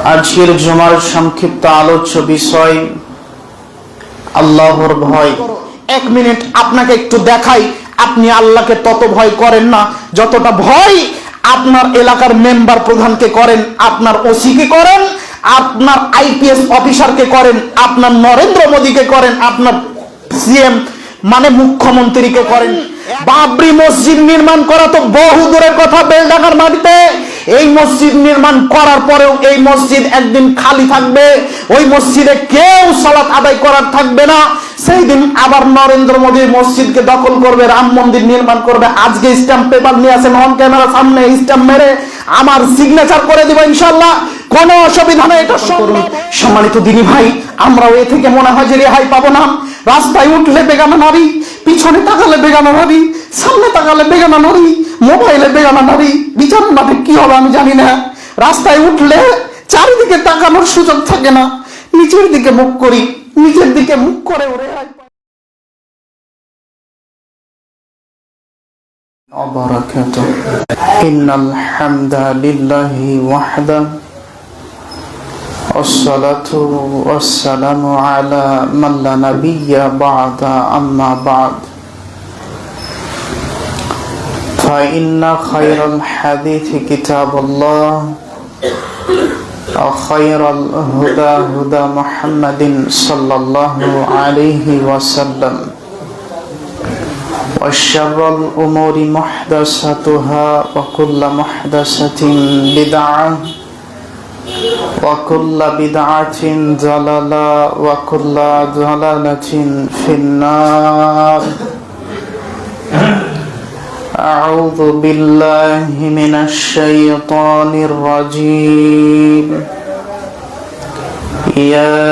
আজকের জুমার সংক্ষিপ্ত আলোচ্য বিষয় আল্লাহর ভয়। 1 মিনিট আপনাকে একটু দেখাই, আপনি আল্লাহকে তত ভয় করেন না যতটা ভয় আপনার এলাকার মেম্বার প্রধানকে করেন, আপনার ওসিকে করেন, আপনার আইপিএস অফিসারকে করেন, আপনার নরেন্দ্র মোদীকে করেন, আপনার সিএম মানে মুখ্যমন্ত্রীকে করেন। বাবরি মসজিদ নির্মাণ করা তো বহু দূরের কথা, বেলডাঙ্গার মাটিতে। এই মসজিদ নির্মাণ করার পরেও এই মসজিদ একদিন খালি থাকবে, ওই মসজিদে কেউ সালাত আদায় করার থাকবে না। সেই দিন আবার নরেন্দ্র মোদী মসজিদকে দখল করবে, রাম মন্দির নির্মাণ করবে। আজকে স্ট্যাম্প পেপার নিয়ে আসেন, অন ক্যামেরার সামনে স্ট্যাম্প মেরে আমার সিগনেচার করে দিব ইনশাআল্লাহ, কোনো অসুবিধা নেই। এটা করুন। সম্মানিত দিনী ভাই, আমরাও এ থেকে মনে হয় যে রেহাই পাবো না। রাস্তায় উঠলে বেগানা নারী, পিছনে তাকালে বেগানা নারী, সামনে তাকালে বেগানা নারী, মোবাইলে বেগানা নারী। বিচার মাঠে কি হবে আমি জানি না। রাস্তায় উঠলে চারিদিকে তাকানোর সুযোগ থাকে না, নিচের দিকে মুখ করি, নিচের দিকে মুখ করে ওরে ইন্নাল হামদালিল্লাহি ওয়াহদা والصلاة والسلام على من لا نبي بعد أما بعد فإن خير الحديث كتاب الله وخير الهدى هدى محمد صلى الله عليه وسلم وشر الأمور محدثاتها وكل محدثة بدعة وكل بدعة ضلالة وكل ضلالة في النار أعوذ بالله من الشيطان الرجيم يا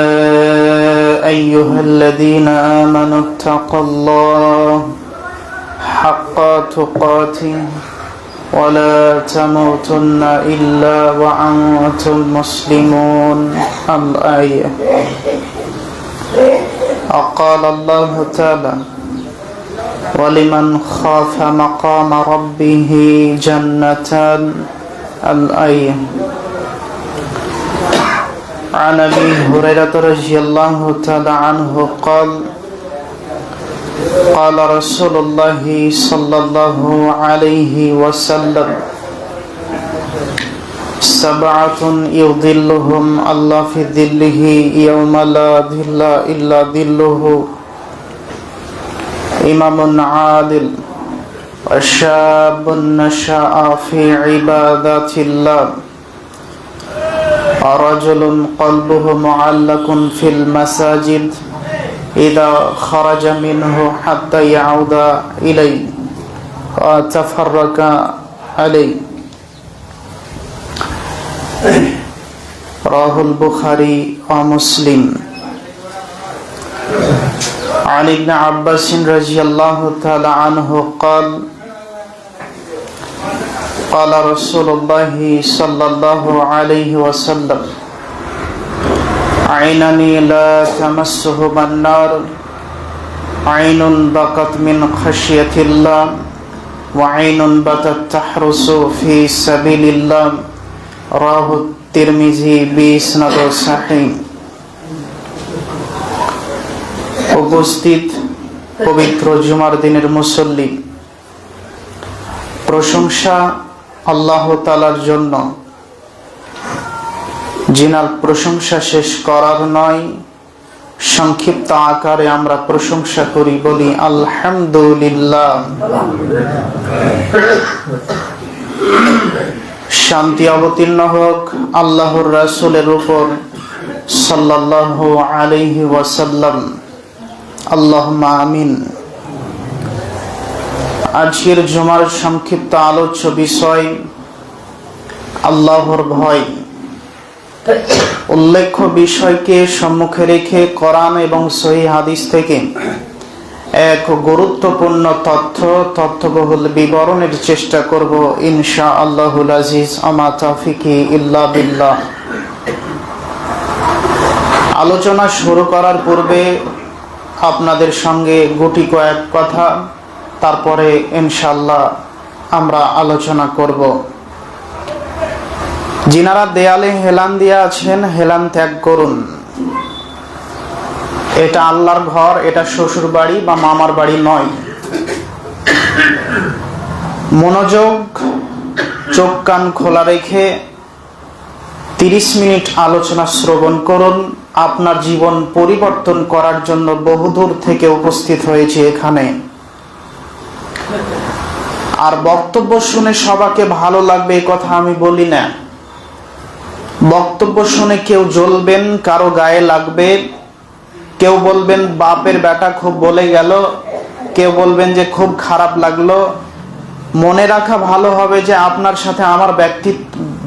أيها الذين آمنوا اتقوا الله حق تقاته ولا تموتن إلا وأنتم مسلمون الآية وقال الله تعالى ولمن خاف مقام ربه جنتان الآية عن أبي هريرة رضي الله تعالى عنه قال قال رسول الله صلى الله عليه وسلم سبعة يظلهم الله في ظله يوم لا ظل إلا ظله إمام عادل وشاب نشأ في عبادة الله ورجل قلبه معلق في المساجد إذا خرج منه حتى يعود إليه وتفرق عليه رواه البخاري ومسلم عن ابن عباس رضي الله تعالى عنه قال قال رسول الله صلى الله عليه وسلم عينان لا تمسهما النار عين بكت من خشية الله وعين باتت تحرس في سبيل الله رواه الترمذي بإسناد صحيح। উপস্থিত পবিত্র জুমার দিনের মুসল্লি, প্রশংসা আল্লাহ তাআলার জন্য, যিনার প্রশংসা শেষ করার নয়। সংক্ষিপ্ত আকারে আমরা প্রশংসা করি, বলি আলহামদুলিল্লাহ। শান্তি অবতীর্ণ হোক আল্লাহর রাসূলের উপর সাল্লাল্লাহু আলাইহি ওয়াসাল্লাম, আল্লাহুম্মা আমিন। আজকের জুমার সংক্ষিপ্ত আলোচ্য বিষয় আল্লাহর ভয়। উল্লেখ্য বিষয়কে সম্মুখে রেখে কোরআন এবং সহিহ হাদিস থেকে এক গুরুত্বপূর্ণ তথ্যবহুল বিবরণের চেষ্টা করব ইনশাআল্লাহুল আজিজ। আমা তাওফিকি ইল্লা বিল্লাহ। আলোচনা শুরু করার পূর্বে আপনাদের সঙ্গে গুটি কয়েক কথা, তারপরে ইনশাআল্লাহ আমরা আলোচনা করব। যিনারা দেয়ালে হেলান দিয়ে আছেন, হেলান ত্যাগ করুন। এটা আল্লাহর ঘর, এটা শ্বশুর বাড়ি বা মামার বাড়ি নয়। মনোযোগ, চোখ কান খোলা রেখে 30 মিনিট আলোচনা শ্রবণ করুন। আপনার জীবন পরিবর্তন করার জন্য বহুদূর থেকে উপস্থিত হয়েছে এখানে। আর বক্তব্য শুনে সবাইকে ভালো লাগবে এই কথা আমি বলি না। বক্তব্য শুনে কেউ জ্বলবেন, কারো গায়ে লাগবে, কেউ বলবেন বাপের বেটা খুব বলে গেল, কেউ বলবেন যে খুব খারাপ লাগলো। মনে রাখা ভালো হবে যে আপনার সাথে আমার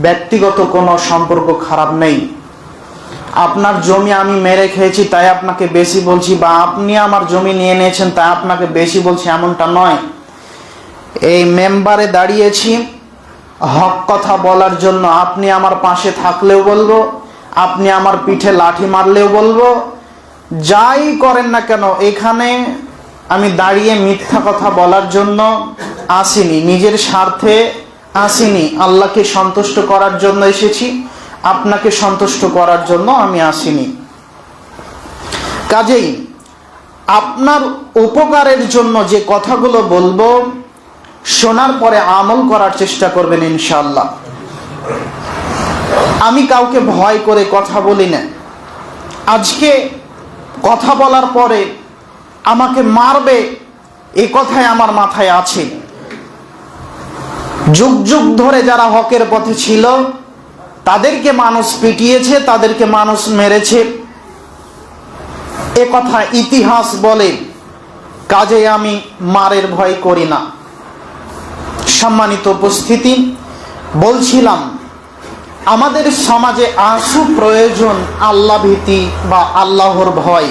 ব্যক্তিগত কোনো সম্পর্ক খারাপ নেই। আপনার জমি আমি মেরে খেয়েছি তাই আপনাকে বেশি বলছি, বা আপনি আমার জমি নিয়ে নিয়েছেন তাই আপনাকে বেশি বলছি, এমনটা নয়। এই মেম্বারে দাঁড়িয়েছি হক কথা বলার জন্য। আপনি আমার পাশে থাকলেও বলবো, আপনি আমার পিঠে লাঠি মারলেও বলবো, যাই করেন না কেন। এখানে আমি দাঁড়িয়ে মিথ্যা কথা বলার জন্য আসিনি, নিজের স্বার্থে আসিনি। আল্লাহকে সন্তুষ্ট করার জন্য এসেছি, আপনাকে সন্তুষ্ট করার জন্য আমি আসিনি। কাজেই আপনার উপকারের জন্য যে কথাগুলো বলবো, শোনার পরে আমল করার চেষ্টা করবেন ইনশাআল্লাহ। আমি কাউকে ভয় করে কথা বলি না। আজকে কথা বলার পরে আমাকে মারবে এই কথাই আমার মাথায় আছে। যুগ যুগ ধরে যারা হকের পথে ছিল তাদেরকে মানুষ পিটিয়েছে, তাদেরকে মানুষ মেরেছে, এ কথা ইতিহাস বলে। কাজে আমি মারের ভয় করি না। সম্মানিত উপস্থিতি, বলছিলাম আমাদের সমাজে আসু প্রয়োজন আল্লাহ ভীতি বা আল্লাহর ভয়।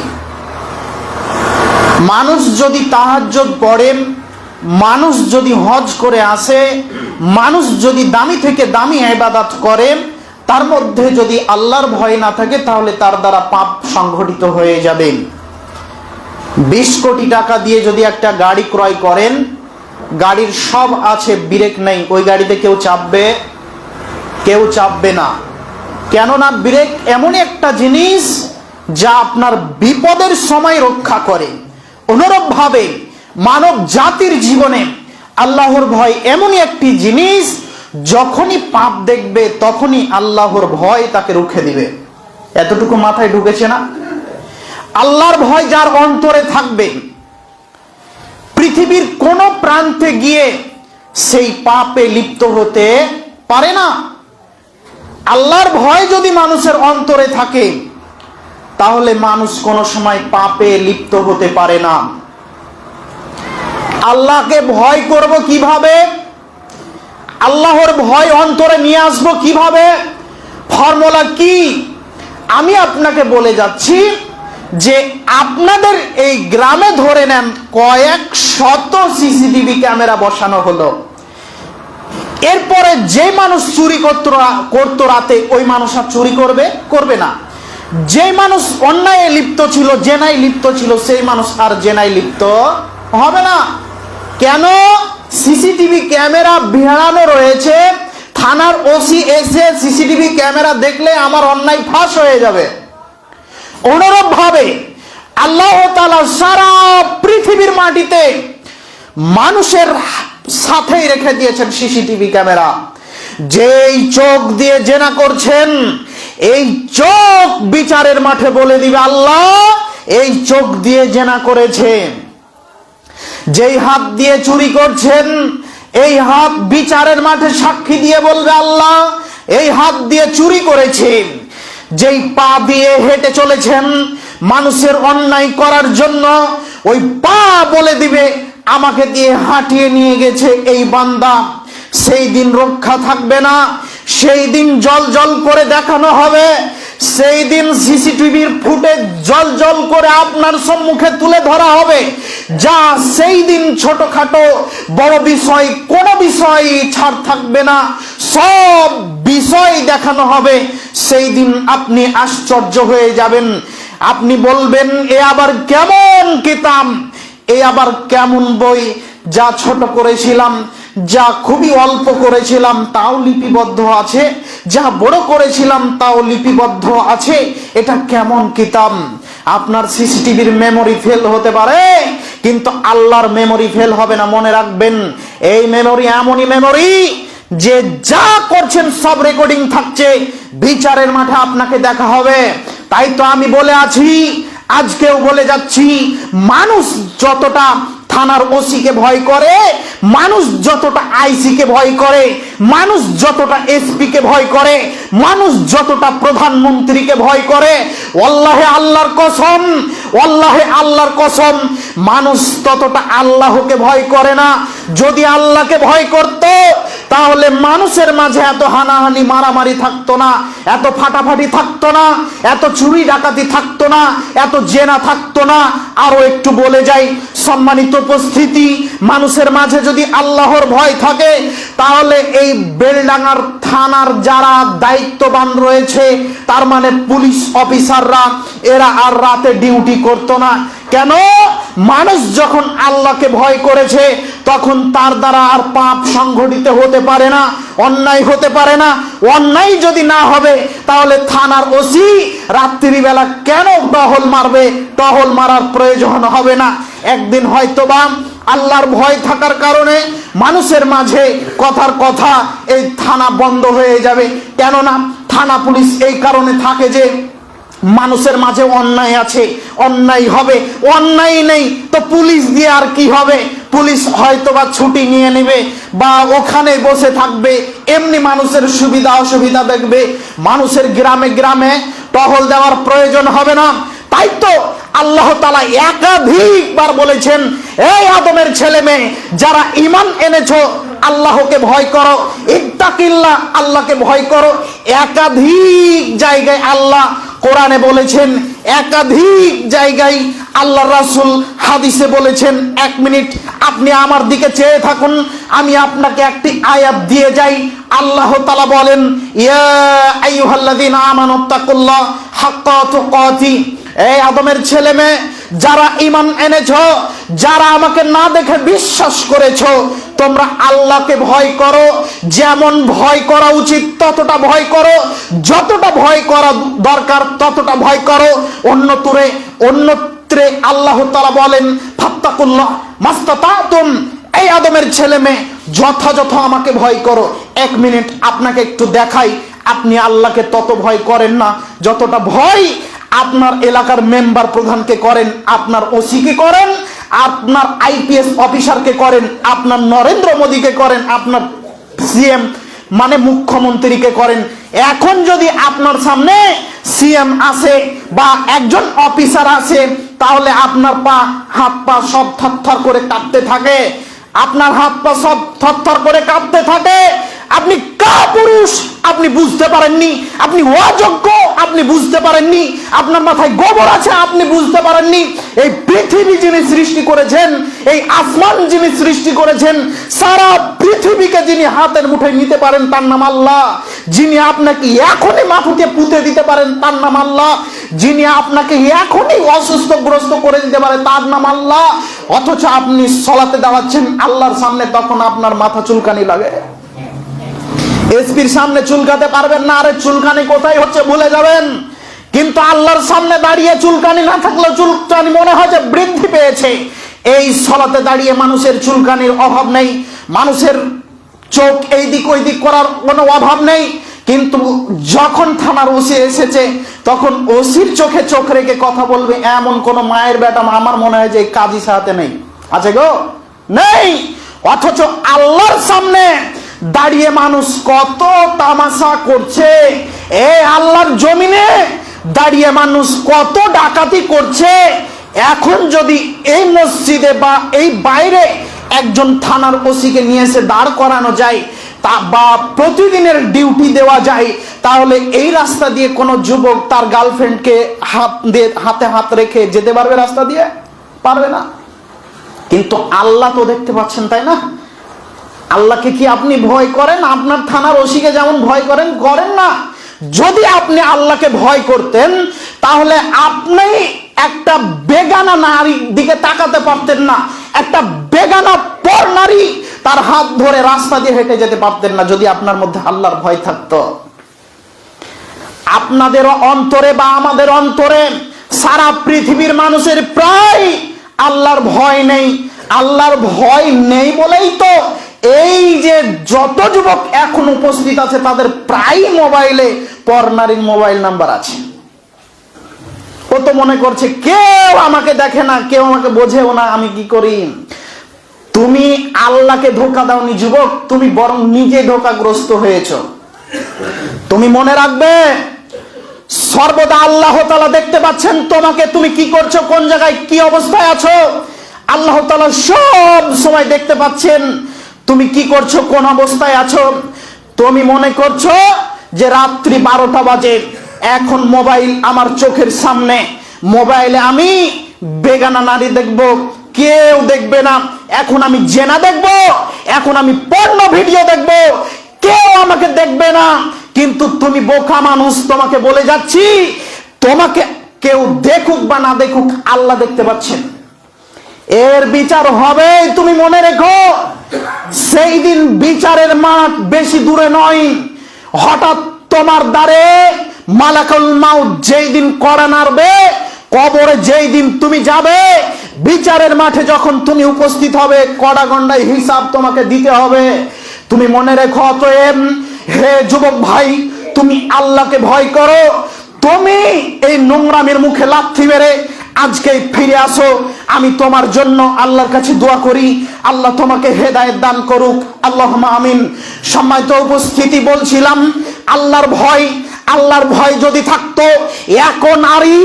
মানুষ যদি তাহাজ্জুদ পড়ে, মানুষ যদি হজ করে আসে, মানুষ যদি দামি থেকে দামি ইবাদত করে, তার মধ্যে যদি আল্লাহর ভয় না থাকে তাহলে তার দ্বারা পাপ সংঘটিত হয়ে যাবে। 20 কোটি টাকা দিয়ে যদি একটা গাড়ি ক্রয় করেন, গাড়ির সব আছে, ব্রেক নেই, ওই গাড়িতে কেউ চাপবে? কেউ চাপবে না। কেননা ব্রেক এমন একটা জিনিস যা আপনার বিপদের সময় রক্ষা করে। অনুরূপভাবে মানব জাতির জীবনে আল্লাহর ভয় এমনই একটি জিনিস, যখনই পাপ দেখবে তখনই আল্লাহর ভয় তাকে রুখে দিবে। এতটুকু মাথায় ঢুকেছে না? আল্লাহর ভয় যার অন্তরে থাকবে, পৃথিবীর কোন প্রান্তে গিয়ে সেই পাপে লিপ্ত হতে পারে না। আল্লাহর ভয় যদি মানুষের অন্তরে থাকে তাহলে মানুষ কোনো সময় পাপে লিপ্ত হতে পারে না। আল্লাহকে ভয় করব কিভাবে? আল্লাহর ভয় অন্তরে নিয়ে আসবো কিভাবে? ফর্মুলা কি? আমি আপনাকে বলে যাচ্ছি যে আপনাদের এই গ্রামে ধরে নেন কয়েক শত সিসিটিভি ক্যামেরা বসানো হলো। এরপরে যে মানুষ চুরি করতো রাতে, ওই মানুষ আর চুরি করবে না। যে মানুষ অন্যায়ে লিপ্ত ছিল, জেনায় লিপ্ত ছিল, সেই মানুষ আর জেনায় লিপ্ত হবে না। কেন? সিসিটিভি ক্যামেরা ভিড়ানো রয়েছে। থানার ওসি এসে সিসিটিভি ক্যামেরা দেখলে আমার অন্যায় ফাঁস হয়ে যাবে। অনুরূপ ভাবে আল্লাহ তাআলা সারা পৃথিবীর মাটিতে মানুষের সাথেই রেখে দিয়েছেন সিসিটিভি ক্যামেরা। যেই চোখ দিয়ে জেনা করছেন, এই চোখ বিচারের মাঠে বলে দিবে আল্লাহ এই চোখ দিয়ে জেনা করেছে। যেই হাত দিয়ে চুরি করছেন, এই হাত বিচারের মাঠে সাক্ষী দিয়ে বলবে আল্লাহ এই হাত দিয়ে চুরি করেছে। যেই পা দিয়ে হেঁটে চলেছেন মানুষের অন্যায় করার জন্য, ওই পা বলে দিবে আমাকে দিয়ে হাঁটিয়ে নিয়ে গেছে এই বান্দা। সেই দিন রক্ষা থাকবে না, সেই দিন জল জল করে দেখানো হবে। সেই দিন সিসিটিভির ফুটেজ জল জল করে আপনার সম্মুখে তুলে ধরা হবে। যা সেই দিন ছোটখাটো বড় বিষয় কোনো বিষয় ছাড় থাকবে না, সব বিষয় দেখানো হবে। সেই দিন আপনি আশ্চর্য হয়ে যাবেন। আপনি বলবেন এ আবার কেমন কিতাব, এ আবার কেমন বই, যা ছোট করেছিলাম, যা খুবই অল্প করেছিলাম তাও লিপিবদ্ধ আছে, যা বড় করেছিলাম তাও লিপিবদ্ধ আছে। এটা কেমন কিতাব? আপনার সিসিটিভির মেমোরি ফেল হতে পারে, কিন্তু আল্লাহর মেমোরি ফেল হবে না। মনে রাখবেন, এই মেমোরি এমনই মেমোরি যে যা করছেন সব রেকর্ডিং থাকছে, বিচারের মাঠে আপনাকে দেখা হবে। তাই তো আমি বলে আছি, আজকেও বলে যাচ্ছি, মানুষ যতটা থানার ওসিকে ভয় করে, মানুষ যতটা আইসিকে ভয় করে, মানুষ যতটা এসপিকে ভয় করে, মানুষ যতটা প্রধানমন্ত্রীকে ভয় করে, ওয়াল্লাহে আল্লাহর কসম, ওয়াল্লাহে আল্লাহর কসম, মানুষ ততটা আল্লাহকে ভয় করে না। যদি আল্লাহকে ভয় করত, তাহলে মানুষের মাঝে এত হানাহানি মারামারি থাকতো না, এত ফাটাফাটি থাকতো না, এত চুরি ডাকাতি থাকতো না, এত জেনা থাকতো না। আরো একটু বলে যাই, সম্মানিত উপস্থিতি, মানুষের মাঝে যদি আল্লাহর ভয় থাকে, তাহলে এই বেলডাঙ্গার থানার যারা দায়িত্ববান রয়েছে, তার মানে পুলিশ অফিসাররা, এরা আর রাতে ডিউটি করতো না। কেন? মানুষ যখন আল্লাহকে ভয় করেছে, তখন তার দ্বারা আর পাপ সংঘটিত হতে পারে না, অন্যায় হতে পারে না। অন্যায় যদি না হবে, তাহলে থানার ওসি রাত্রিবেলা কেন টহল মারবে? টহল মারার প্রয়োজন হবে না। একদিন হয়তোবা আল্লাহর ভয় থাকার কারণে মানুষের মাঝে কথার কথা এই থানা বন্ধ হয়ে যাবে। কেননা থানা পুলিশ এই কারণে থাকে যে মানুষের মাঝে অন্যায় আছে, অন্যায় হবে। অন্যায় নেই তো পুলিশ দিয়ে আর কি হবে? পুলিশ হয়তোবা ছুটি নিয়ে নেবে বা ওখানে বসে থাকবে, এমনি মানুষের সুবিধা অসুবিধা দেখবে। মানুষের গ্রামে গ্রামে টহল দেওয়ার প্রয়োজন হবে না। তাই তো আল্লাহ তাআলা একাধিকবার বলেছেন, এই আদমের ছেলে মেয়ে যারা ঈমান এনেছো, আল্লাহকে ভয় করো, ইত্তাকিল্লাহ, আল্লাহকে ভয় করো। একাধিক জায়গায় আল্লাহ কোরআনে বলেছেন, একাধিক জায়গায় আল্লাহ রাসূল হাদিসে বলেছেন। এক মিনিট আপনি আমার দিকে চেয়ে থাকুন, আমি আপনাকে একটি আয়াত দিয়ে যাই। আল্লাহ তাআলা বলেন, ইয়া আইয়ুহাল্লাযীনা আমানুত্তাকুল্লাহ হাক্কা তুকাতি। এই আদমের ছেলে মেয়ে যারা ঈমান এনেছো, যারা আমাকে না দেখে বিশ্বাস করেছো, তোমরা আল্লাহকে ভয় করো। যেমন ভয় করা উচিত ততটা ভয় করো, যতটা ভয় করা দরকার ততটা ভয় করো। অন্যত্রে আল্লাহ তাআলা বলেন, ফাত্তাকুল্লাহ মাস্তাতাতুম। এই আদমের ছেলে মেয়ে যথাযথ আমাকে ভয় করো। এক মিনিট আপনাকে একটু দেখাই, আপনি আল্লাহকে তত ভয় করেন না যতটা ভয় আপনার এলাকার মেম্বার প্রধানকে করেন, আপনার ওসিকে করেন, আপনার আইপিএস অফিসারকে করেন, আপনার নরেন্দ্র মোদীকে করেন, আপনার সিএম মানে মুখ্যমন্ত্রীকে করেন। এখন যদি আপনার সামনে সিএম আসে বা একজন অফিসার আসে, তাহলে আপনার হাত পা সব থরথর করে কাঁপতে থাকে, আপনার হাত পা সব থরথর করে কাঁপতে থাকে। আপনি কাপুরুষ, আপনি বুঝতে পারেননি, আপনি অযোগ্য, আপনি বুঝতে পারেননি, আপনার মাথায় গোবর আছে, আপনি বুঝতে পারেননি। এই পৃথিবী যিনি সৃষ্টি করেছেন, এই আসমান যিনি সৃষ্টি করেছেন, সারা পৃথিবীকে যিনি হাতের মুঠোয় নিতে পারেন, তার নাম আল্লাহ। যিনি আপনাকে এখনই মাটিতে পুঁতে দিতে পারেন, তার নাম আল্লাহ। যিনি আপনাকে এখনই অসুস্থগ্রস্ত করে দিতে পারে, তার নাম আল্লাহ। অথচ আপনি সলাতে দাঁড়াচ্ছেন আল্লাহর সামনে, তখন আপনার মাথা চুলকানি লাগে। এসপির সামনে চুলকাতে পারবেন না, আরে চুলকানি কোথায় হচ্ছে ভুলে যাবেন। কিন্তু আল্লাহর সামনে দাঁড়িয়ে চুলকানি না থাকলে চুলকানি মনে হয় যে বৃদ্ধি পেয়েছে। এই সলাতে দাঁড়িয়ে মানুষের চুলকানির অভাব নেই, মানুষের চোখ এই দিক ওই দিক করার কোনো অভাব নেই। কিন্তু যখন থানার ওসি এসেছে, তখন ওসির চোখে চোখ রেখে কথা বলবে, এমন কোন মায়ের বেটা আমার মনে হয় যে কাজী সাথে নেই, আছে গো? নেই। অথচ আল্লাহর সামনে দাঁড়িয়ে মানুষ কত তামাশা করছে, এই আল্লাহর জমিনে দাঁড়িয়ে মানুষ কত ডাকাতি করছে। এখন যদি এই মসজিদে বা এই বাইরে একজন থানার ওসিকে নিয়ে এসে দাঁড় করানো যায়, তা বা প্রতিদিনের ডিউটি দেওয়া যায়, তাহলে এই রাস্তা দিয়ে কোনো যুবক তার গার্লফ্রেন্ডকে হাতে হাত রেখে যেতে পারবে? রাস্তা দিয়ে পারবে না। কিন্তু আল্লাহ তো দেখতে পাচ্ছেন, তাই না? আল্লাহকে কি আপনি ভয় করেন? আপনার থানার ওসিকে যেমন ভয় করেন, করেন না। যদি আপনি আল্লাহকে ভয় করতেন, তাহলে আপনি একটা বেগানা নারীর দিকে তাকাতে পারতেন না, একটা বেগানা পর নারী তার হাত ধরে রাস্তা দিয়ে হেঁটে যেতে পারতেন না, যদি আপনার মধ্যে আল্লাহর ভয় থাকতো। আপনাদের অন্তরে বা আমাদের অন্তরে, সারা পৃথিবীর মানুষের প্রায় আল্লাহর ভয় নেই। আল্লাহর ভয় নেই বলেই তো এই যে যত যুবক এখন উপস্থিত আছে তাদের প্রায় মোবাইলে পরনারীর মোবাইল নাম্বার আছে। ও তো মনে করছে কেউ আমাকে দেখে না, কেউ আমাকে বোঝেও না, আমি কি করি। তুমি আল্লাহকে ধোঁকা দাওনি যুবক, তুমি বরং নিজে ধোঁকাগ্রস্ত হয়েছ। তুমি মনে রাখবে, সর্বদা আল্লাহ তাআলা দেখতে পাচ্ছেন তোমাকে, তুমি কি করছো, কোন জায়গায় কি অবস্থায় আছো। আল্লাহ তাআলা সব সময় দেখতে পাচ্ছেন তুমি কি করছো, কোন অবস্থায় আছো। তুমি মনে করছো যে রাত্রি 12টা বাজে, এখন মোবাইল আমার চোখের সামনে, মোবাইলে আমি বেগানা নারী দেখব, কেউ দেখবে না। এখন আমি জেনা দেখব, এখন আমি পর্ন ভিডিও দেখব, কেউ আমাকে দেখবে না। কিন্তু তুমি বোকা মানুষ, তোমাকে বলে যাচ্ছি, তোমাকে কেউ দেখুক বা না দেখুক আল্লাহ দেখতে পাচ্ছেন। এর বিচার হবে, তুমি মনে রেখো। সেই দিন বিচারের মাঠ বেশি দূরে নয়। হঠাৎ তোমার দ্বারে মালাকুল মাউত যেই দিন কড়া নাড়বে, কবরে যেই দিন তুমি যাবে, বিচারের মাঠে যখন তুমি উপস্থিত হবে, কড়া গন্ডায় হিসাব তোমাকে দিতে হবে। তুমি মনে রেখো, অতএব হে যুবক ভাই, তুমি আল্লাহকে ভয় করো। তুমি এই নোংরামের মুখে লাথি মেরে আজকে ফিরে আসো। আমি তোমার জন্য আল্লাহর কাছে দোয়া করি, আল্লাহ তোমাকে হেদায়েত দান করুক, আল্লাহুম্মা আমিন। সম্মানিত উপস্থিতি, বলছিলাম আল্লাহর ভয়, আল্লাহর ভয় যদি থাকতো, এখন নারী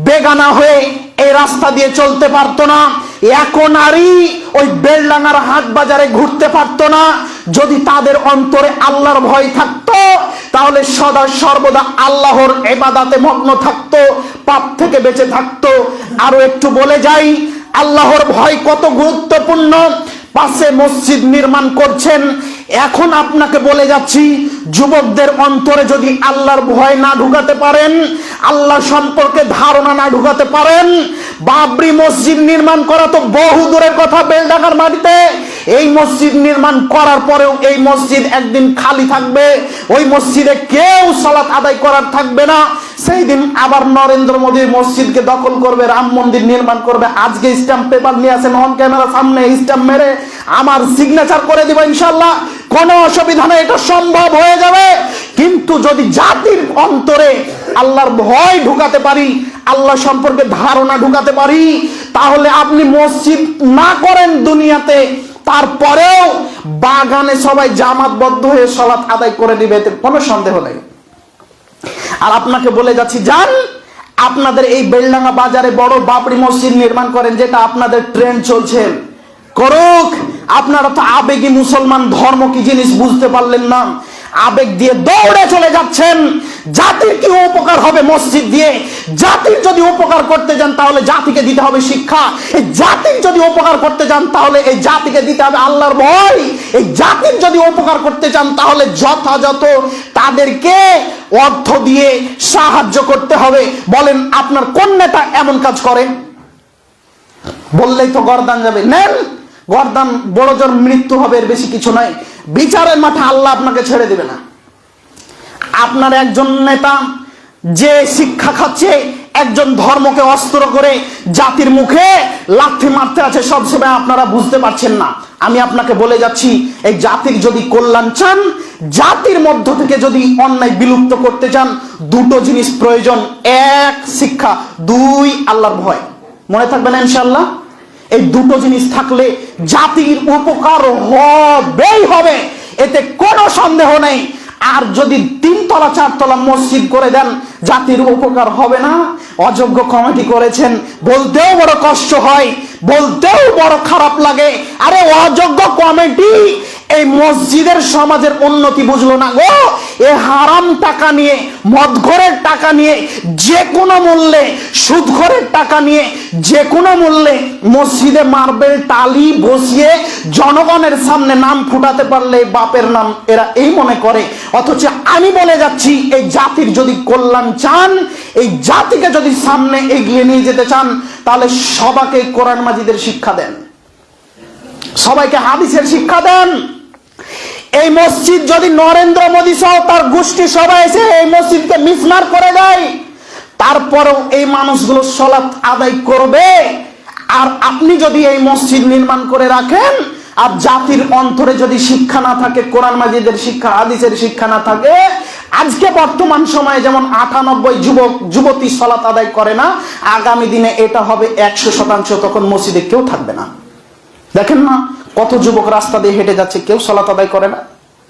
বেগানা হয়ে এই রাস্তা দিয়ে চলতে পারতো না, এখন নারী ওই বেলডাঙ্গার হাট বাজারে ঘুরতে পারতো না। যদি তাদের অন্তরে আল্লাহর ভয় থাকতো, তাহলে সদা সর্বদা আল্লাহর ইবাদতে মগ্ন থাকতো, পাপ থেকে বেঁচে থাকতো। আরো একটু বলে যাই, আল্লাহর ভয় কত গুরুত্বপূর্ণ। পাশে মসজিদ নির্মাণ করছেন, এখন আপনাকে বলে যাচ্ছি, যুবকদের অন্তরে যদি আল্লাহর ভয় না ঢুকাতে পারেন, আল্লাহ সম্পর্কে ধারণা না ঢুকাতে পারেন, বাবরি মসজিদ নির্মাণ করা তো বহু দূরের কথা। বেলডাঙ্গার মাটিতে এই মসজিদ নির্মাণ করার পরেও এই মসজিদ একদিন খালি থাকবে, ওই মসজিদে কেউ সালাত আদায় করার থাকবে না। সেই দিন আবার নরেন্দ্র মোদীর মসজিদকে দখল করবে, রাম মন্দির নির্মাণ করবে। আজকে স্ট্যাম্প পেপার নিয়ে আসেন, অন ক্যামেরা সামনে স্ট্যাম্প মেরে আমার সিগনেচার করে দিব ইনশাআল্লাহ, কোনো অসুবিধা নেই, এটা সম্ভব হয়ে যাবে। কিন্তু যদি জাতির অন্তরে আল্লাহর ভয় ঢুকাতে পারি, আল্লাহ সম্পর্কে ধারণা ঢুকাতে পারি, তাহলে আপনি মসজিদ না করেন দুনিয়াতে, তারপরেও বাগানে সবাই জামাতবদ্ধ হয়ে সালাত আদায় করে দিবে, এতে কোনো সন্দেহ নেই। আর আপনাকে বলে যাচ্ছি, যান আপনাদের এই বেলডাঙ্গা বাজারে বড় বাবরি মসজিদ নির্মাণ করেন, যেটা আপনাদের ট্রেন্ড চলছে, করুক। আপনারা তো আবেগী মুসলমান, ধর্ম কি জিনিস বুঝতে পারলেন না, আবেগ দিয়ে দৌড়ে চলে যাচ্ছেন। জাতির কি উপকার হবে মসজিদ দিয়ে? জাতির যদি উপকার করতে যান তাহলে জাতিকে দিতে হবে শিক্ষা। এই জাতির যদি উপকার করতে যান তাহলে এই জাতিকে দিতে হবে আল্লাহর ভয়। এই জাতির যদি উপকার করতে চান তাহলে যথাযথ তাদেরকে অর্থ দিয়ে সাহায্য করতে হবে। বলেন আপনার কোন নেতা এমন কাজ করে? বললেই তো গর্দান যাবে, নেন গর্দান, বড় জোর মৃত্যু হবে, এর বেশি কিছু নয়। বিচারের মাঠে আল্লাহ আপনাকে ছেড়ে দিবে না। আপনার একজন নেতা যে শিক্ষা খাচ্ছে, একজন ধর্মকে অস্ত্র করে জাতির মুখে লাথি মারতে আছে, সবসময় আপনারা বুঝতে পারছেন না। আমি আপনাকে বলে যাচ্ছি, এই জাতির যদি কল্যাণ চান, জাতির মধ্য থেকে যদি অন্যায় বিলুপ্ত করতে চান, দুটো জিনিস প্রয়োজন, এক শিক্ষা, দুই আল্লাহর ভয়। মনে থাকবে না ইনশাআল্লাহ? এই দুটো জিনিস থাকলে জাতির উপকার হবেই হবে, এতে কোনো সন্দেহ নেই। আর যদি 3 তলা 4 তলা মসজিদ করে দেন, জাতির উপকার হবে না। অযোগ্য কমিটি করেছেন, বলতেও বড় কষ্ট হয়, বলতেও বড় খারাপ লাগে। আরে অযোগ্য কমিটি এই মসজিদের সমাজের উন্নতি বুঝলো না গো। এ হারাম টাকা নিয়ে, মদঘরের টাকা নিয়ে, যে কোনো মূল্যে, সুদঘরের টাকা নিয়ে যে কোনো মূল্যে মসজিদে মার্বেল টালি বসিয়ে জনগণের সামনে নাম ফুটাতে পারলে বাপের নাম, এরা এই মনে করে। অথচ আমি বলে যাচ্ছি, এই জাতির যদি কল্যাণ চান, এই জাতিকে যদি সামনে এগিয়ে নিয়ে যেতে চান, তাহলে সবাইকে কোরআন মাজিদের শিক্ষা দেন, সবাইকে হাদিসের শিক্ষা দেন। এই মসজিদ যদি নরেন্দ্র মোদী সহ তার গোষ্ঠী সবাই এসে এই মসজিদকে মিসমার করে দেয়, তারপরেও এই মানুষগুলো সালাত আদায় করবে। আর আপনি যদি এই মসজিদ নির্মাণ করে রাখেন আর জাতির অন্তরে যদি শিক্ষা না থাকে, কোরআন মাজিদের শিক্ষা, হাদিসের শিক্ষা না থাকে, আজকে বর্তমান সময়ে যেমন 98 যুবক যুবতী সালাত আদায় করে না, আগামী দিনে এটা হবে 100%, তখন মসজিদে কেউ থাকবে না। দেখেন না কত যুবক রাস্তা দিয়ে হেঁটে যাচ্ছে, কেউ সালাত আদায় করে না।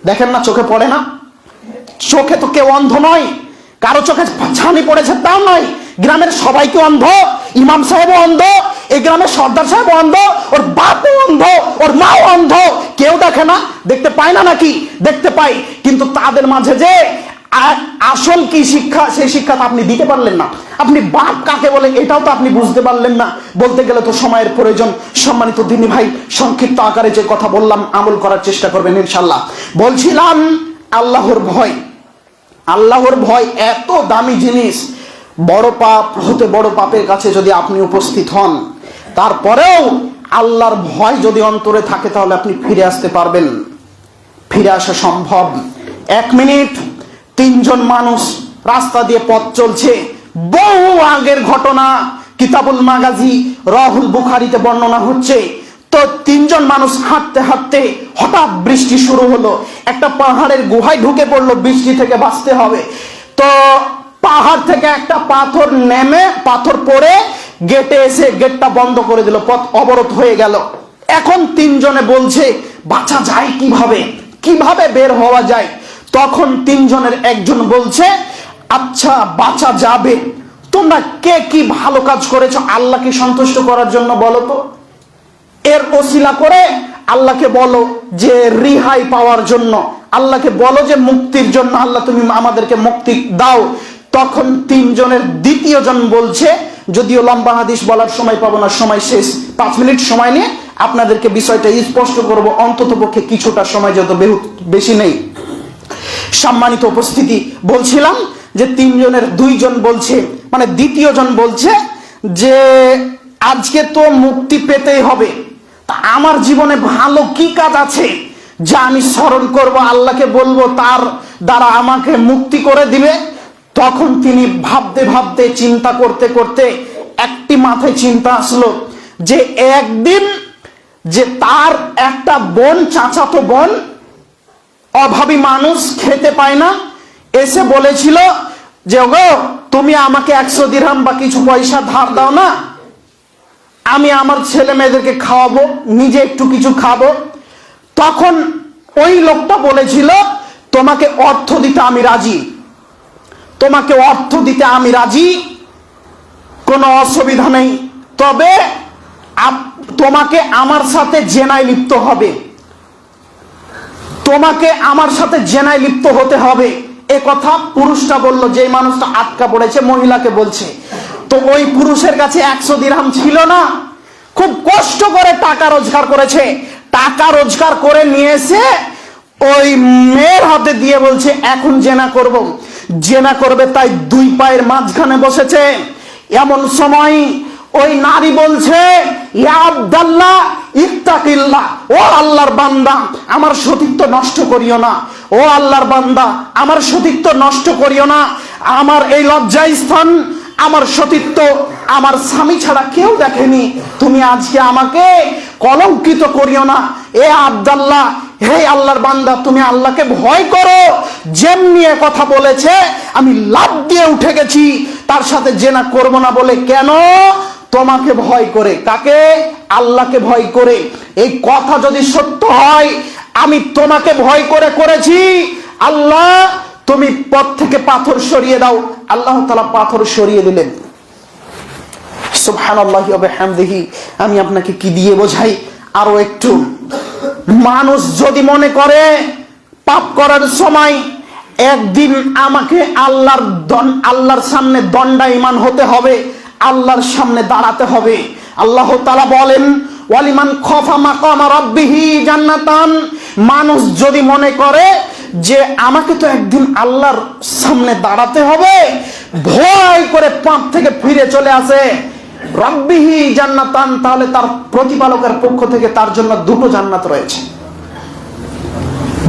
দেখেন না, চোখে পড়ে না? চোখে তো কেউ অন্ধ নয়, কারো চোখে ছানি পড়েছে তাও নয়। গ্রামের সবাইকে অন্ধ, ইমাম সাহেবও অন্ধ, এই গ্রামের সর্দার সাহেব অন্ধ, ওর বাপও অন্ধ, ওর মাও অন্ধ, কেউ দেখে না? দেখতে পায় না নাকি? দেখতে পাই, কিন্তু তাদের মাঝে যে আসল কি শিক্ষা, সেই শিক্ষা তো আপনি দিতে পারলেন না। আপনি বাপ কাকে বলে এটাও তো আপনি বুঝতে পারলেন না। বলতে গেলে তো সময়ের প্রয়োজন। সম্মানিত দিনী ভাই, সংক্ষিপ্ত আকারে যে কথা বললাম আমল করার চেষ্টা করবেন ইনশাল্লাহ। বলছিলাম আল্লাহর ভয়। আল্লাহর ভয় এত দামি জিনিস। বড় পাপ হতে বড় পাপের কাছে যদি আপনি উপস্থিত হন, তারপরেও আল্লাহর ভয় যদি অন্তরে থাকে, তাহলে আপনি ফিরে আসতে পারবেন। ফিরে আসা সম্ভব। 1 মিনিট, 3 জন মানুষ রাস্তা দিয়ে পথ চলছে, বহু আগের ঘটনা, কিতাবুল মাগাজি রাহুল বুখারীতে বর্ণনা হচ্ছে। তো 3 জন মানুষ হাঁটতে হাঁটতে হঠাৎ বৃষ্টি শুরু হলো, একটা পাহাড়ের গুহায় ঢুকে পড়লো, বৃষ্টি থেকে বাঁচতে হবে। তো পাহাড় থেকে একটা পাথর নেমে, পাথর পড়ে গেটে এসে গেটটা বন্ধ করে দিল, পথ অবরোধ হয়ে গেল। এখন 3 জনে বলছে বাঁচা যায় কিভাবে, কিভাবে বের হওয়া যায়। তখন 3 জনের একজন বলছে, আচ্ছা বাঁচা যাবে, তোমরা কে কি ভালো কাজ করেছো আল্লাহকে সন্তুষ্ট করার জন্য বলো তো। এর ওসিলা করে আল্লাহকে বলো যে রিহাই পাওয়ার জন্য, আল্লাহকে বলো যে মুক্তির জন্য, আল্লাহ তুমি আমাদেরকে মুক্তি দাও। তখন 3 জনের দ্বিতীয় জন বলছে, যদিও লম্বা হাদিস বলার সময় পাবো না, সময় শেষ, 5 মিনিট সময় নিয়ে আপনাদেরকে বিষয়টা স্পষ্ট করব, অন্তত পক্ষে কিছুটা সময়, যত বেশি নেই। সম্মানিত উপস্থিতি, বলছিলাম যে 3 জনের 2 জন বলছে, মানে দ্বিতীয় জন বলছে যে আজকে তো মুক্তি পেতেই হবে, তা আমার জীবনে ভালো কি কাজ আছে যা আমি স্মরণ করব, আল্লাহকে বলবো, তার দ্বারা আমাকে মুক্তি করে দিবে। তখন তিনি ভাবতে ভাবতে, চিন্তা করতে করতে একটি মাথায় চিন্তা আসলো যে একদিন যে তার একটা বোন, চাচাতো বোন, অভাবী মানুষ, খেতে পায় না, এসে বলেছিল যে ওগো তুমি আমাকে 100 দিরহাম বা কিছু পয়সা ধার দাও না, আমি আমার ছেলে মেয়েদেরকে খাওয়াবো, নিজে একটু কিছু খাবো। তখন ওই লোকটা বলেছিল তোমাকে অর্থ দিতে আমি রাজি, তোমাকে অর্থ দিতে আমি রাজি, কোনো অসুবিধা নেই, তবে তোমাকে আমার সাথে জেনায় লিপ্ত হবে, তোমাকে আমার সাথে জেনায় লিপ্ত হতে হবে। এ কথা পুরুষটা বললো, যে মানুষটা আটকা পড়েছে মহিলাকে বলছে। তো ওই পুরুষের কাছে 100 দিরহাম ছিল না, খুব কষ্ট করে টাকা রোজগার করেছে, টাকা রোজগার করে নিয়ে এসে ওই মেয়ের হাতে দিয়ে বলছে এখন জেনা করব। জেনা করবে তাই 2 পায়ের মাঝখানে বসেছে। এমন সময় ওই নারী বলছে, ইয়া আব্দুল্লাহ ইত্তাকিল্লাহ, ও আল্লাহর বান্দা আমার সতীত্ব নষ্ট করিও না, ও আল্লাহর বান্দা আমার সতীত্ব নষ্ট করিও না, আমার এই লজ্জা স্থান, আমার সতীত্ব আমার স্বামী ছাড়া কেউ দেখেনি, তুমি আজকে আমাকে কলঙ্কিত করিও না। এ আব্দুল্লাহ, হে আল্লাহর বান্দা, তুমি আল্লাহকে ভয় করো। যেমনি কথা বলেছে আমি লাফ দিয়ে উঠে গেছি, তার সাথে জেনা করব না বলে। কেন? তোমাকে ভয় করে। কাকে? আল্লাহকে ভয় করে। এই কথা যদি সত্য হয়, আমি তোমাকে ভয় করে করেছি, আল্লাহ তুমি পথ থেকে পাথর সরিয়ে দাও। আল্লাহ তাআলা পাথর সরিয়ে দিলেন। সুবহানাল্লাহি ওয়া বিহামদিহি। আমি আপনাকে কি দিয়ে বোঝাই আরো একটু। মানুষ যদি মনে করে পাপ করার সময় একদিন আমাকে আল্লাহর সামনে দণ্ডায়মান হতে হবে, আল্লাহর সামনে দাঁড়াতে হবে। আল্লাহ তাআলা বলেন, ওয়ালিমান খাফা মাকামা রাব্বিহি জান্নাতান। মানুষ যদি মনে করে যে আমাকে তো একদিন আল্লাহর সামনে দাঁড়াতে হবে, ভয় করে পাপ থেকে ফিরে চলে আসে, রাব্বিহি জান্নাতান, তাহলে তার প্রতিপালকের পক্ষ থেকে তার জন্য 2টো জান্নাত রয়েছে।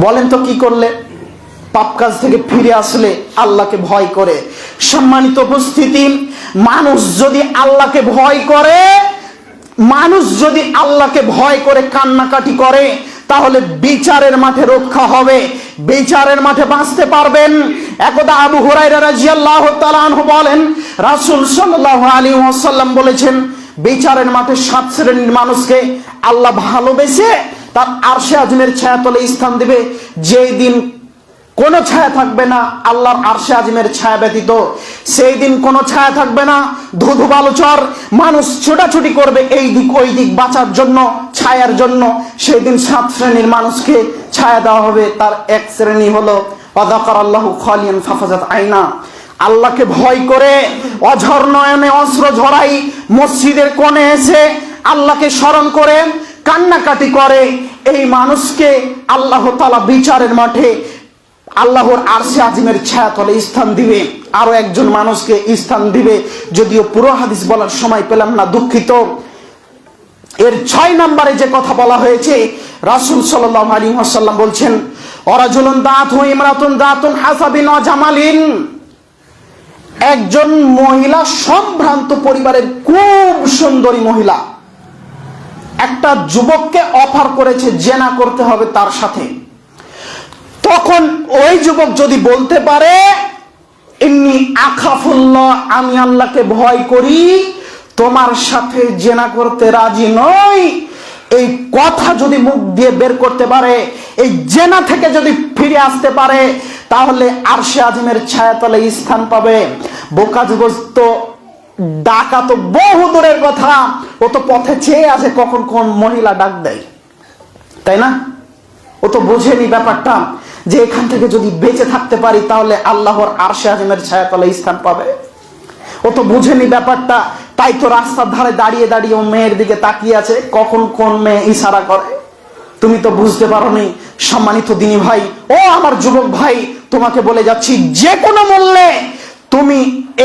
বলেন তো কি করলে? পাপ কাজ থেকে ফিরে আসলে আল্লাহকে ভয় করে। সম্মানিত উপস্থিতি, মানুষ যদি আল্লাহকে ভয় করে, মানুষ যদি আল্লাহকে ভয় করে কান্নাকাটি করে, তাহলে বিচারের মাঠে রক্ষা হবে, বিচারের মাঠে বাঁচতে পারবেন। একদা আবু হুরায়রা রাদিয়াল্লাহু তাআলা আনহু বলেন, রাসূল সাল্লাল্লাহু আলাইহি ওয়াসাল্লাম বলেছেন, বিচারের মাঠে 7 শ্রেণীর মানুষকে আল্লাহ ভালোবেসে তার আরশে আজিমের ছায়াতলে স্থান দিবে। যেই দিন কোনো ছায়া থাকবে না আল্লাহর আরশে আজিমের ছায়া ব্যতীত, সেই দিন কোনো ছায়া থাকবে না। ধুধু বালুচর মানুষ ছোটাছুটি করবে এই দিক ওই দিক বাঁচার জন্য, ছায়ার জন্য। সেই দিন 7 শ্রেণীর মানুষকে ছায়া দেওয়া হবে। তার এক শ্রেণী হলো ওয়াযাকারাল্লাহু খালিয়ান ফাফাজাত আইনা, আল্লাহকে ভয় করে অঝর নয়নে অস্ত্র ঝরাই মসজিদের কোণে এসে আল্লাহকে স্মরণ করে কান্নাকাটি করে। এই মানুষকে আল্লাহ তাআলা বিচারের মাঠে আল্লাহর আরশে আজিমের ছায়াতলে স্থান দিবে। আরো একজন মানুষকে স্থান দিবে, যদিও পুরো হাদিস বলার সময় পেলাম না, দুঃখিত। এর 6 নম্বরে যে কথা বলা হয়েছে, রাসূল সাল্লাল্লাহু আলাইহি ওয়াসাল্লাম বলছেন, ওয়ারাজুলুন দাআতহু ইমরাতুন দাআতুন হাসাবিন ওয়া জামালিন, একজন মহিলা সম্ভ্রান্ত পরিবারের খুব সুন্দরী মহিলা একটা যুবককে অফার করেছে জেনা করতে হবে তার সাথে। তখন ওই যুবক যদি বলতে পারে, ইন্নী আখাফুল্লাহ, আমি আল্লাহকে ভয় করি, তোমার সাথে জেনা করতে রাজি নই, এই কথা যদি মুখ দিয়ে বের করতে পারে, এই জেনা থেকে যদি ফিরে আসতে পারে, তাহলে আরশে আজিমের ছায়াতলে স্থান পাবে। বোকা যুবক তো ডাকা তো বহু দূরের কথা, ও তো পথে চেয়ে আছে কখন কোন মহিলা ডাক দেয়, তাই না? ও তো বোঝেনি ব্যাপারটা যে এখান থেকে যদি বেঁচে থাকতে পারি তাহলে আল্লাহর আরশে আজিমের ছায়াতলে স্থান পাবে। ও তো বুঝেনি ব্যাপারটা, তাই তো রাস্তার ধারে দাঁড়িয়ে দাঁড়িয়ে ও মেয়ের দিকে তাকিয়ে আছে কখন কোন মেয়ে ইশারা করে। তুমি তো বুঝতে পারোনি। সম্মানিত দিনী ভাই, ও আমার যুবক ভাই, তোমাকে বলে যাচ্ছি, যে কোনো মূল্যে তুমি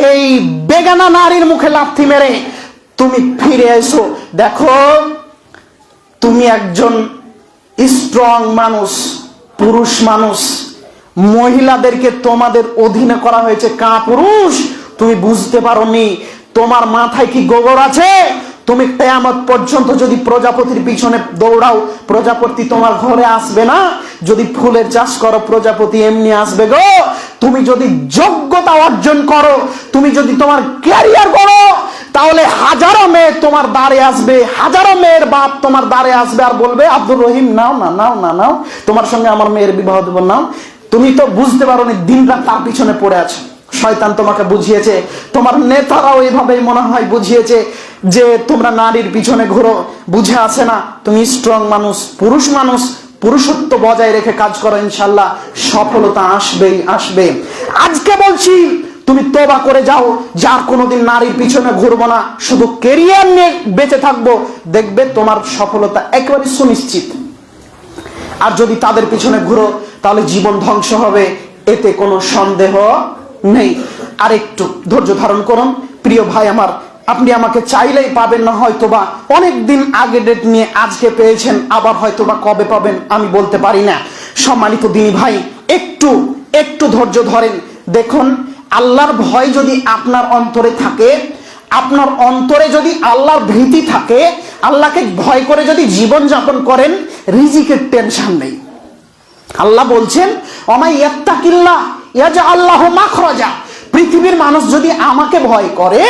এই বেগানা নারীর মুখে লাথি মেরে তুমি ফিরে এসো। দেখো, তুমি একজন স্ট্রং মানুষ, পুরুষ মানুষ, মহিলাদেরকে তোমাদের অধীনে করা হয়েছে কাপুরুষ। তুমি বুঝতে পারোনি, তোমার মাথায় কি গোবর আছে? তুমি কিয়ামত পর্যন্ত যদি প্রজাপতির পিছনে দৌড়াও, প্রজাপতি তোমার ঘরে আসবে না। যদি ফুলের চাষ করো, প্রজাপতি এমনি আসবে গো। তুমি যদি যোগ্যতা অর্জন করো, তুমি যদি তোমার ক্যারিয়ার করো, তাহলে হাজারো মেয়ে তোমার দ্বারে আসবে, হাজারো মেয়ের বাপ তোমার দ্বারে আসবে আর বলবে, আব্দুর রহিম নাও না নাও না নাও, তোমার সঙ্গে আমার মেয়ের বিবাহ দেব নাও। তুমি তো বুঝতে পারোনি, দিনরাত তার পিছনে পড়ে আছো। শয়তান তোমাকে বুঝিয়েছে, তোমার নেতারাও এইভাবেই মনে হয় বুঝিয়েছে যে তোমরা নারীর পিছনে ঘোরো। বুঝে আসে না, তুমি স্ট্রং মানুষ, পুরুষ মানুষ, পুরুষত্ব বজায় রেখে কাজ করো, ইনশাল্লাহ সফলতা আসবেই আসবে। আজকে বলছি, তুমি তওবা করে যাও, যার কোনোদিন নারীর পিছনে ঘুরবো না, শুধু ক্যারিয়ার নিয়ে বেঁচে থাকবো, দেখবে তোমার সফলতা একেবারে সুনিশ্চিত। আর যদি তাদের পিছনে ঘুরো, তাহলে জীবন ধ্বংস হবে, এতে কোনো সন্দেহ নেই। আর একটু ধৈর্য ধারণ করুন প্রিয় ভাই আমার, আপনি আমাকে চাইলেই পাবেন না, হয়তোবা অনেক দিন আগে ডেট নিয়ে আজকে পেয়েছেন, আবার হয়তোবা কবে পাবেন আমি বলতে পারি না। সম্মানিত দিনী ভাই, একটু ধৈর্য ধরেন। দেখুন, আল্লাহর ভয় যদি আপনার অন্তরে থাকে, আপনার অন্তরে যদি আল্লাহর ভীতি থাকে, আল্লাহকে ভয় করে যদি জীবন যাপন করেন, রিজিকের টেনশন নেই। আল্লাহ বলছেন, ওমাই ইয়াত্তাকিল্লাহ ইয়াজআল লাহু মাখরাজা, পৃথিবীর মানুষ যদি আমাকে ভয় করে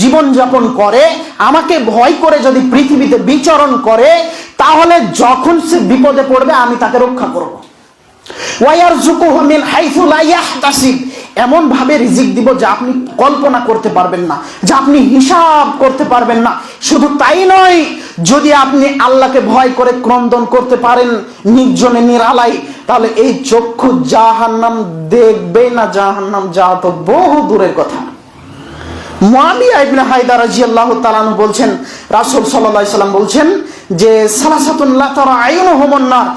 জীবন যাপন করে, আমাকে ভয় করে যদি পৃথিবীতে বিচরণ করে, তাহলে যখন সে বিপদে পড়বে আমি তাকে রক্ষা করব। ওয়ায়ারযুকুহু মিন হাইসু লা ইয়াহতাসিব, এমন ভাবে রিজিক দিব যা আপনি কল্পনা করতে পারবেন না, যা আপনি হিসাব করতে পারবেন না। শুধু তাই নয়, যদি আপনি আল্লাহকে ভয় করে ক্রন্দন করতে পারেন নির্জনে নিরালায়, তাহলে এই চক্ষু জাহান্নাম দেখবে না। জাহান্নাম যাওয়া তো বহু দূরের কথা। মুআবিয়া ইবনে হায়দার রাদিয়াল্লাহু তাআলা আনহু বলছেন, রাসূল সাল্লাল্লাহু আলাইহি সাল্লাম বলছেন যে সালাসাতুন লা তারা আইনুহুমুন নার,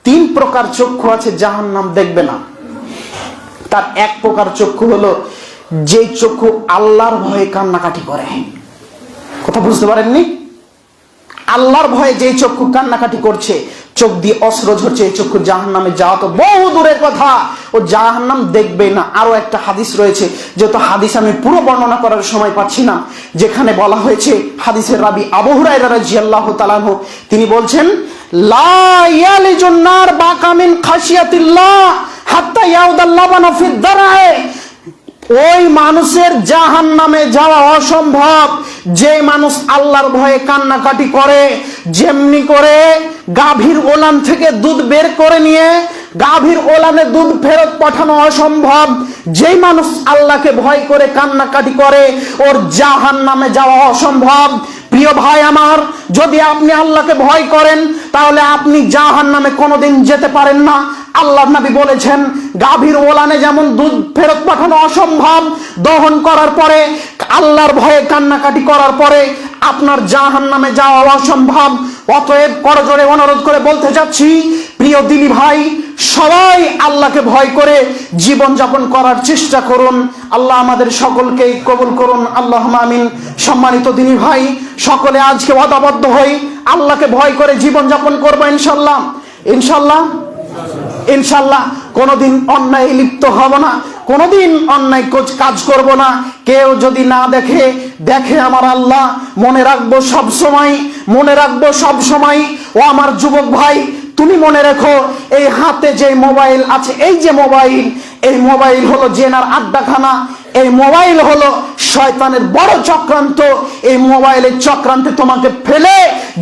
3 প্রকার চক্ষু আছে জাহান্নাম দেখবে না। তার এক প্রকার চক্ষু হলো যে চক্ষু আল্লাহর ভয়ে কান্নাকাটি করে। কথা বুঝতে পারেননি? আল্লাহর ভয়ে যে চক্ষু কান্নাকাটি করছে, চোখ দিয়ে অস্ত্র ঝরছে, এই চক্ষু জাহান্নামে যাওয়া তো বহু দূরের কথা, ও জাহান্নাম দেখবে না। আরো একটা হাদিস রয়েছে, যেহেতু হাদিস আমি পুরো বর্ণনা করার সময় পাচ্ছি না, যেখানে বলা হয়েছে হাদিসের রাবি আবু হুরায়রা রাদিয়াল্লাহু তাআলা আনহু তিনি বলছেন, লা ইয়ালিজুন নার বাকা মিন খাশিয়াতিল্লাহ হাত্তা ইয়াউদাল লাবানু ফিদ দারআ। ওই মানুষের জাহান্নামে যাওয়া অসম্ভব যে মানুষ আল্লাহর ভয়ে কান্নাকাটি করে। যেমনি করে গাভীর ওলান থেকে দুধ বের করে নিয়ে গাভীর ওলানে দুধ ফেরত পাঠানো অসম্ভব, যেই মানুষ আল্লাহকে ভয় করে কান্নাকাটি করে ওর জাহান্নামে যাওয়া অসম্ভব। প্রিয় ভাই আমার, যদি আপনি আল্লাহকে ভয় করেন তাহলে আপনি জাহান্নামে কোনোদিন যেতে পারেন না। আল্লাহর নবী বলেছেন, গাভীর ওলানে যেমন দুধ ফেরত পাঠানো অসম্ভব, দহন করার পরে আল্লাহর ভয়ে কান্নাকাটি করার পরে আপনার জাহান্নামে যাওয়া অসম্ভব। অতএব করজোড়ে অনুরোধ করে বলতে যাচ্ছি, প্রিয় দিনী ভাই, সবাই আল্লাহকে ভয় করে জীবন যাপন করার চেষ্টা করুন। আল্লাহ আমাদের সকলকে কবুল করুন, আল্লাহুম্মা আমিন। সম্মানিত দিনী ভাই, সকলে আজকে ওয়াদাবদ্ধ হই আল্লাহকে ভয় করে জীবন যাপন করবো ইনশাল্লাহ। ইনশাল্লাহ ইনশাল্লাহ কোনোদিন অন্যায় লিপ্ত হব না, কোনোদিন অন্যায় কাজ করব না। কেউ যদি না দেখে, দেখে আমার আল্লাহ। মনে রাখবো সব সময়, মনে রাখবো সব সময়। ও আমার যুবক ভাই, তুমি মনে রেখো, এই হাতে যে মোবাইল আছে, এই যে মোবাইল, এই মোবাইল হলো জেনার আড্ডাখানা। এই মোবাইল হলো শয়তানের বড় চক্রান্ত। এই মোবাইলের চক্রান্তে তোমাকে ফেলে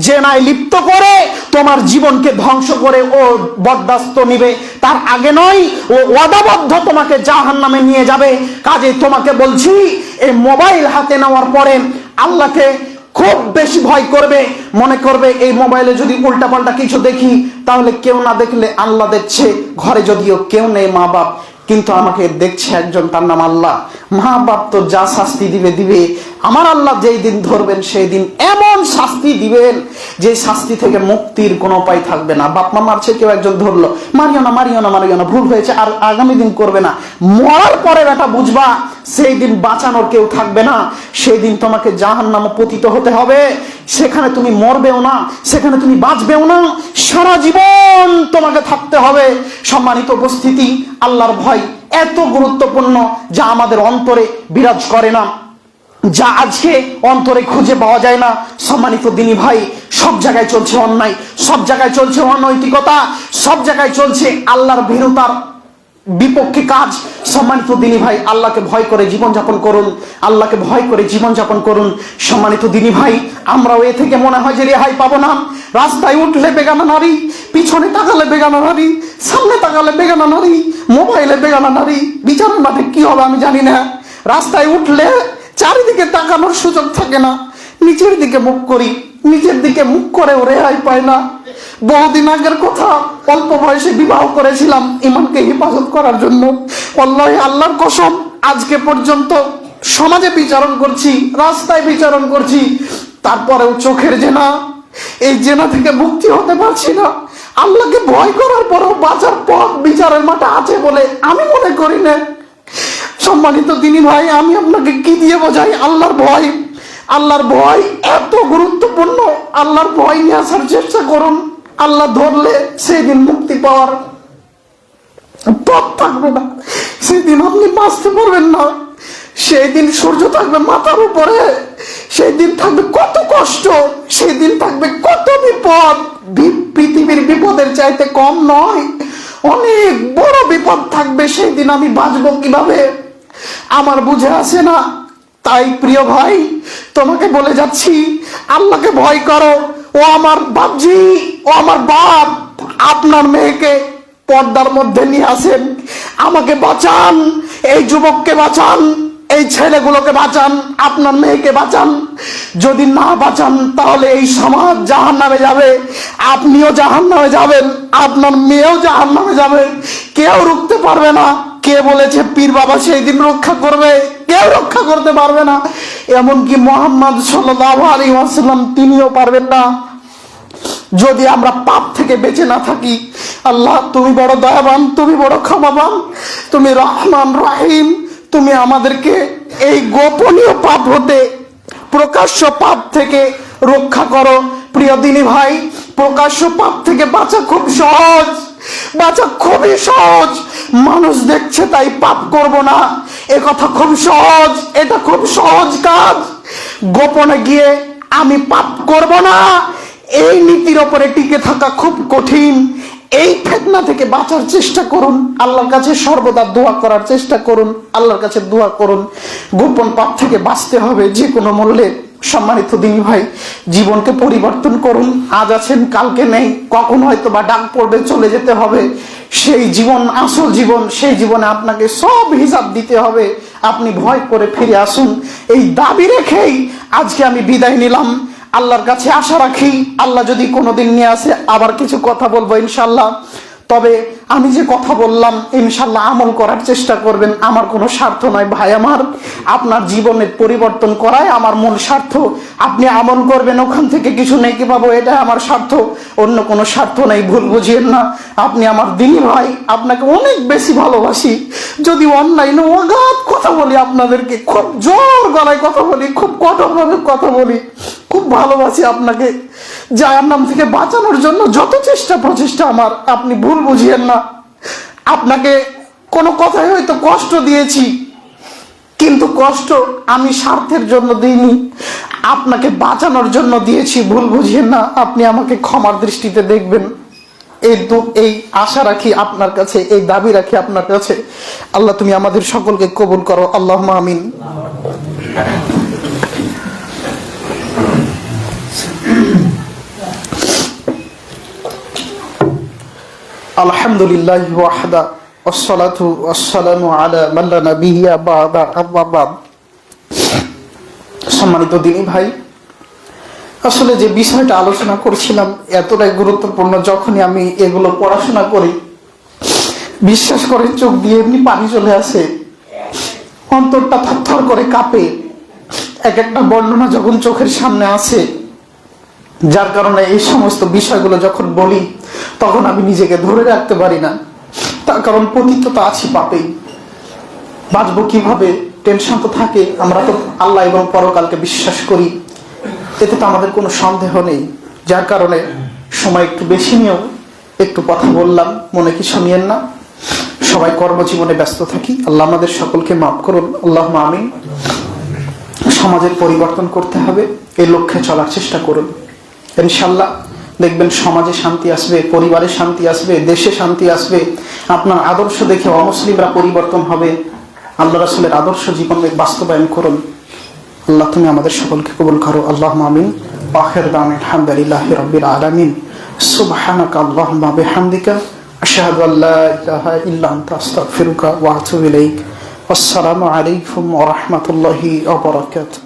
জেনায় লিপ্ত করে তোমার জীবনকে ধ্বংস করে ও বরদাস্ত নিবে, তার আগে নয় ও ওয়াদাবদ্ধ তোমাকে জাহান্নামে নিয়ে যাবে। কাজে তোমাকে বলছি, এই মোবাইল হাতে নেওয়ার পরে আল্লাহকে খুব বেশি ভয় করবে। মনে করবে এই মোবাইলে যদি উল্টাপাল্টা কিছু দেখি তাহলে কেউ না দেখলে আল্লাহ দেখছে। ঘরে যদিও কেউ নেই, মা বাপ, কিন্তু আমাকে দেখছে একজন, তার নাম আল্লাহ। মা বাপ তো যা শাস্তি দিবে দিবে, আমার আল্লাহ যেই দিন ধরবেন সেই দিন এমন শাস্তি দিবেন যে শাস্তি থেকে মুক্তির কোনো উপায় থাকবে না। বাপ মা মারছে, কেউ একজন ধরলো, মারিও না মারিও না মারিও না, ভুল হয়েছে, আর আগামী দিন করবে না। মরার পরে এটা বুঝবা, সেই দিন বাঁচানোর কেউ থাকবে না। সেই দিন তোমাকে জাহান্নামে পতিত হতে হবে। সেখানে তুমি মরবেও না, সেখানে তুমি বাঁচবেও না, সারা জীবন তোমাকে থাকতে হবে। সম্মানিত উপস্থিতি, আল্লাহর ভয় এত গুরুত্বপূর্ণ যা আমাদের অন্তরে বিরাজ করে না, যা আজকে অন্তরে খুঁজে পাওয়া যায় না। সম্মানিত দিনী ভাই, সব জায়গায় চলছে অন্যায়, সব জায়গায় চলছে অনৈতিকতা, সব জায়গায় চলছে আল্লাহর ভীরুতার বিপক্ষে কাজ। সম্মানিত দিনী ভাই, আল্লাহকে ভয় করে জীবনযাপন করুন, আল্লাহকে ভয় করে জীবনযাপন করুন। সম্মানিত দিনী ভাই, আমরাও এ থেকে মনে হয় যে রেহাই পাবো না। রাস্তায় উঠলে বেগানা নারী, পিছনে তাকালে বেগানা নারী, সামনে তাকালে বেগানা নারী, মোবাইলে বেগানা নারী। বিচারের মাঠে কি হবে আমি জানি না। রাস্তায় উঠলে চারিদিকে তাকানোর সুযোগ থাকে না, নিচের দিকে মুখ করি, নিচের দিকে মুখ করেও রেহাই পায় না। বহুদিন আগের কথা, অল্প বয়সে বিবাহ করেছিলাম ইমানকে হেফাজত করার জন্য। আল্লাহর কসম, আজকে পর্যন্ত সমাজে বিচারণ করছি, রাস্তায় বিচারণ করছি, তারপরেও চোখের জেনা, এই জেনা থেকে মুক্তি হতে পারছি না। আল্লাহকে ভয় করার পরেও বাঁচার পথ বিচারের মাঠে আছে বলে আমি মনে করি না। সম্মানিত দিনী ভাই, আমি আপনাকে কি দিয়ে বোঝাই? আল্লাহর ভয়, আল্লাহর ভয় এত গুরুত্বপূর্ণ। আল্লাহর ভয় নিয়ে আসার চেষ্টা করুন। আল্লাহ ধরলে সেদিন মুক্তি পাওয়ার পথ থাকবে না, সেদিন আপনি বাঁচতে পারবেন না। সেই দিন সূর্য থাকবে মাথার উপরে, সেই দিন থাকবে কত কষ্ট, সেই দিন থাকবে কত বিপদ। পৃথিবীর বিপদের চাইতে কম নয়, অনেক বড় বিপদ থাকবে। সেই দিন আমি বাঁচবো কিভাবে আমার বুঝে আসে না। তাই প্রিয় ভাই, তোমাকে বলে যাচ্ছি, আল্লাহকে ভয় করো। ও আমার বাপজি, ও আমার বাপ, আপনার মেয়েকে পর্দার মধ্যে নিয়ে আসেন, আমাকে বাঁচান, এই যুবককে বাঁচান, এই ছেলেগুলোকে বাঁচান, আপনার মেয়েকে বাঁচান। যদি না বাঁচান তাহলে এই সমাজ জাহান্নামে যাবে, আপনিও জাহান্নামে যাবেন, আপনার মেয়েও জাহান্নামে যাবে। কেউ রুখতে পারবে না। কে বলেছে পীর বাবা সেই দিন রক্ষা করবে? কেউ রক্ষা করতে পারবে না, এমনকি মুহাম্মদ সাল্লাল্লাহু আলাইহি ওয়াসাল্লাম তিনিও পারবেন না, যদি আমরা পাপ থেকে বেঁচে না থাকি। আল্লাহ, তুমি বড় দয়াবান, তুমি বড় ক্ষমাবান, তুমি রহমান রহিম। তুমি আমাদেরকে এই গোপনীয় পাপ হতে, প্রকাশ্য পাপ থেকে রক্ষা করো। প্রিয় দিনী ভাই, প্রকাশ্য পাপ থেকে বাঁচা খুব সহজ, বাঁচা খুবই সহজ। মানুষ দেখছে তাই পাপ করব না, এ কথা খুব সহজ, এটা খুব সহজ কাজ। গোপনে গিয়ে আমি পাপ করব না, এই নীতির ওপরে টিকে থাকা খুব কঠিন। এই ফিতনা থেকে বাঁচার চেষ্টা করুন, আল্লাহর কাছে সর্বদা দোয়া করার চেষ্টা করুন, আল্লাহর কাছে দোয়া করুন। গোপন পাপ থেকে বাঁচতে হবে যে কোনো মূল্যে। সম্মানিত দিনী ভাই, জীবনকে পরিবর্তন করুন। আজ আছেন, কালকে নেই, কখন হয়তো বা ডাক পড়বে, চলে যেতে হবে। সেই জীবন আসল জীবন, সেই জীবনে আপনাকে সব হিসাব দিতে হবে। আপনি ভয় করে ফিরে আসুন। এই দাবি রেখেই আজকে আমি বিদায় নিলাম। আল্লাহর কাছে আশা রাখি, আল্লাহ যদি কোনোদিন নিয়ে আসে আবার কিছু কথা বলবো ইনশাল্লাহ। তবে আমি যে কথা বললাম ইনশাল্লাহ আমল করার চেষ্টা করবেন। আমার কোনো স্বার্থ নয় ভাই আমার, আপনার জীবনের পরিবর্তন করাই আমার মূল স্বার্থ। আপনি আমল করবেন, ওখান থেকে কিছু নেকি পাবো, এটা আমার স্বার্থ, অন্য কোনো স্বার্থ নেই। ভুল বুঝিয়েন না, আপনি আমার দিনী ভাই, আপনাকে অনেক বেশি ভালোবাসি। যদি অনলাইনে অগাধ কথা বলি, আপনাদেরকে খুব জোর গলায় কথা বলি, খুব কঠোরভাবে কথা বলি, খুব ভালোবাসি আপনাকে। জাহান্নাম থেকে বাঁচানোর জন্য যত চেষ্টা প্রচেষ্টা আমার, আপনি ভুল বুঝিয়েন না। আপনাকে কোনো কথাই হয়তো কষ্ট দিয়েছি, কিন্তু কষ্ট আমি স্বার্থের জন্য দিইনি, আপনাকে বাঁচানোর জন্য দিয়েছি। ভুল বুঝিয়েন না, আপনি আমাকে ক্ষমার দৃষ্টিতে দেখবেন। এই আশা রাখি আপনার কাছে, এই দাবি রাখি আপনার কাছে। আল্লাহ তুমি আমাদের সকলকে কবুল করো, আল্লাহুম্মা আমিন। আলহামদুলিল্লাহ ওয়াহদা ওয়াসসালাতু ওয়াসসালামু আলা মান লা নাবিয়্যা বা'দা, আম্মা বা'দ। সম্মানিত দিনী ভাই, আসলে যে বিষয়টা আলোচনা করছিলাম এতটাই গুরুত্বপূর্ণ। যখনই আমি এগুলো পড়াশোনা করি, বিশ্বাস করে চোখ দিয়ে এমনি পানি চলে আসে, অন্তরটা থরথর করে কাঁপে এক একটা বর্ণনা যখন চোখের সামনে আসে। যার কারণে এই সমস্ত বিষয়গুলো যখন বলি তখন আমি নিজেকে ধরে রাখতে পারি না। তার কারণ পতিত তো আছি পাপেই, বাঁচবো কিভাবে, টেনশন তো থাকে। আমরা তো আল্লাহ এবং পরকালকে বিশ্বাস করি, এতে তো আমাদের কোনো সন্দেহ নেই। যার কারণে সময় একটু বেশি নিয়েও একটু কথা বললাম, মনে কিছু নিয়েন না। সবাই কর্মজীবনে ব্যস্ত থাকি, আল্লাহ আমাদের সকলকে মাফ করুন, আল্লাহুম্মা আমিন। সমাজের পরিবর্তন করতে হবে, এই লক্ষ্যে চলার চেষ্টা করুন। ইনশাল্লাহ দেখবেন সমাজে শান্তি আসবে, পরিবারে শান্তি আসবে, দেশে শান্তি আসবে। আপনার আদর্শ দেখে অমুসলিমরা পরিবর্তন হবে। আল্লাহ রাসূলের আদর্শ জীবনে বাস্তবায়ন করুন। আল্লাহ তুমি আমাদের সকলকে কবুল করো, আল্লাহুম্মা আমিন। আখির দাওয়ানা আলহামদুলিল্লাহি রাব্বিল আলামিন। সুবহানাকা আল্লাহুম্মা বিহামদিকা আশহাদু আল্লা ইলাহা ইল্লা আনতা আস্তাগফিরুকা ওয়া আতুবু ইলাইক। আসসালামু আলাইকুম ওয়া রাহমাতুল্লাহি ওয়া বারাকাতুহু।